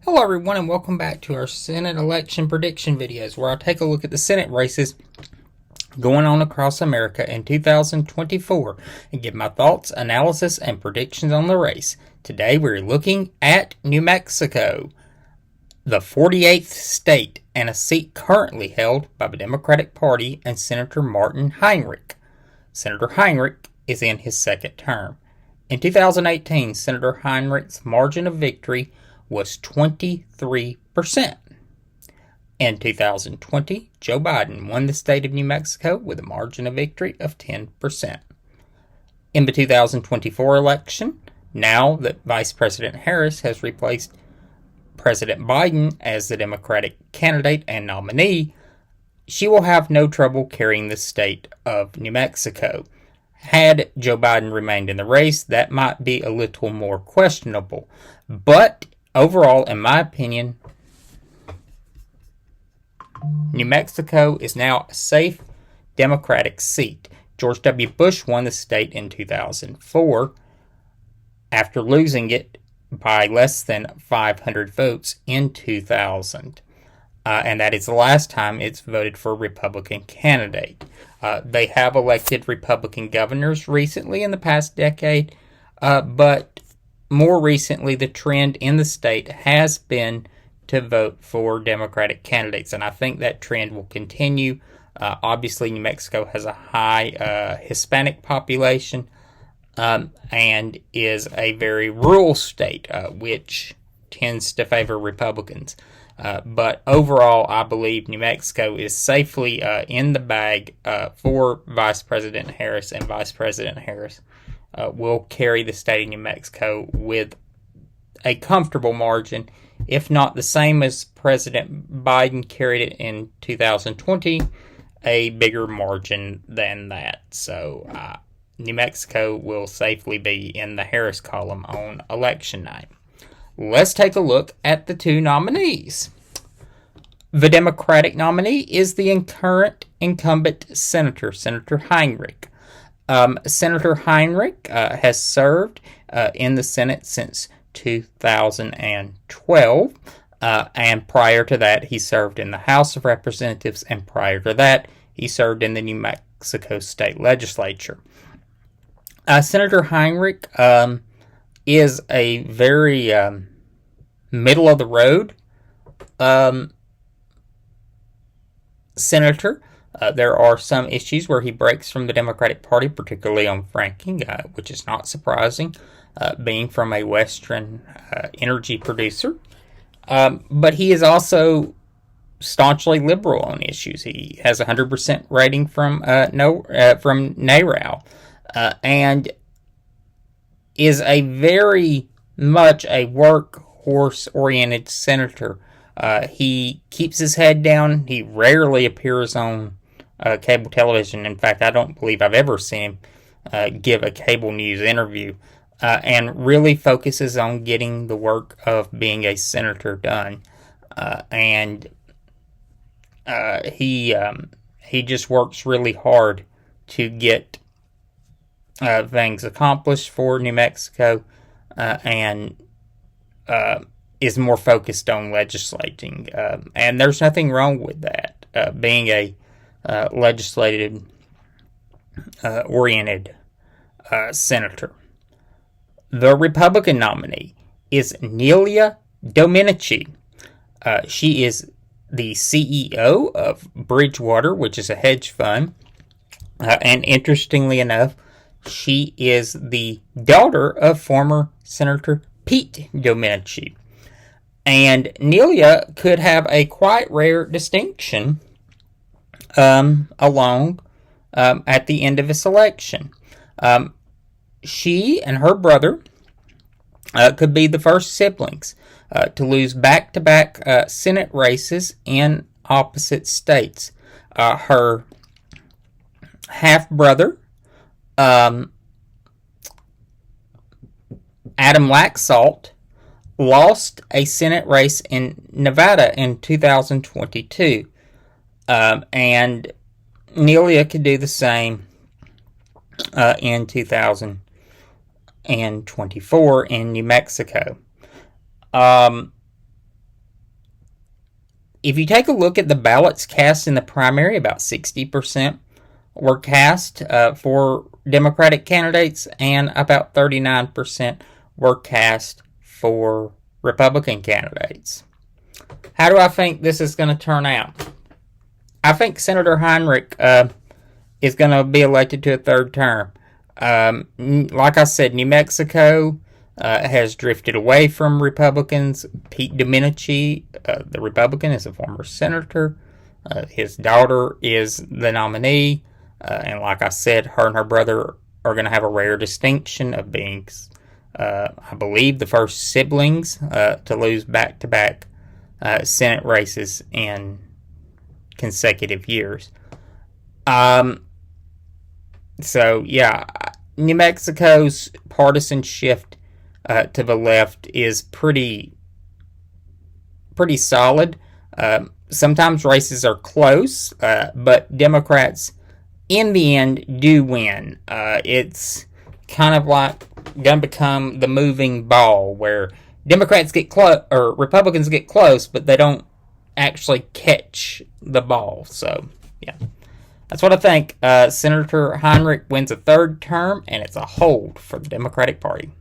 Hello everyone and welcome back to our Senate election prediction videos where I take a look at the Senate races going on across America in 2024 and give my thoughts, analysis, and predictions on the race. Today we're looking at New Mexico, the 48th state, and a seat currently held by the Democratic Party and Senator Martin Heinrich. Senator Heinrich is in his second term. In 2018, Senator Heinrich's margin of victory was 23%. In 2020, Joe Biden won the state of New Mexico with a margin of victory of 10%. In the 2024 election, now that Vice President Harris has replaced President Biden as the Democratic candidate and nominee, she will have no trouble carrying the state of New Mexico. Had Joe Biden remained in the race, that might be a little more questionable. But overall, in my opinion, New Mexico is now a safe Democratic seat. George W. Bush won the state in 2004 after losing it by less than 500 votes in 2000. And that is the last time it's voted for a Republican candidate. They have elected Republican governors recently in the past decade, but more recently the trend in the state has been to vote for Democratic candidates, and I think that trend will continue. Obviously, New Mexico has a high Hispanic population and is a very rural state, which tends to favor Republicans. But overall, I believe New Mexico is safely in the bag for Vice President Harris, and Vice President Harris will carry the state of New Mexico with a comfortable margin, if not the same as President Biden carried it in 2020, a bigger margin than that. So New Mexico will safely be in the Harris column on election night. Let's take a look at the two nominees. The Democratic nominee is the current incumbent senator, Senator Heinrich. Senator Heinrich has served in the Senate since 2012, and prior to that, he served in the House of Representatives, and prior to that, he served in the New Mexico State Legislature. Senator Heinrich is a very middle-of-the-road senator. There are some issues where he breaks from the Democratic Party, particularly on fracking, which is not surprising, being from a Western energy producer. But he is also staunchly liberal on issues. He has a 100% rating from NARAL, and is a very much a workhorse-oriented senator. He keeps his head down. He rarely appears on cable television. In fact, I don't believe I've ever seen him give a cable news interview, and really focuses on getting the work of being a senator done. And he just works really hard to get things accomplished for New Mexico, and is more focused on legislating. And there's nothing wrong with that, being a legislative oriented senator. The Republican nominee is Nella Domenici. She is the CEO of Bridgewater, which is a hedge fund. And interestingly enough, she is the daughter of former Senator Pete Domenici. And Nella could have a quite rare distinction along at the end of this election. She and her brother could be the first siblings to lose back-to-back Senate races in opposite states. Her half-brother, Adam Laxalt, lost a Senate race in Nevada in 2022. And Nella could do the same in 2024 in New Mexico. if you take a look at the ballots cast in the primary, about 60% were cast for Democratic candidates, and about 39% were cast for Republican candidates. How do I think this is going to turn out? I think Senator Heinrich is going to be elected to a third term. Like I said, New Mexico has drifted away from Republicans. Pete Domenici, the Republican, is a former senator. His daughter is the nominee. And like I said, her and her brother are going to have a rare distinction of being, I believe, the first siblings to lose back-to-back Senate races in consecutive years. So, yeah, New Mexico's partisan shift to the left is pretty solid. Sometimes races are close, but Democrats, in the end, do win. It's kind of like going to become the moving ball, where Democrats get close, or Republicans get close, but they don't actually catch the ball. So, yeah. That's what I think. Senator Heinrich wins a third term, and it's a hold for the Democratic Party.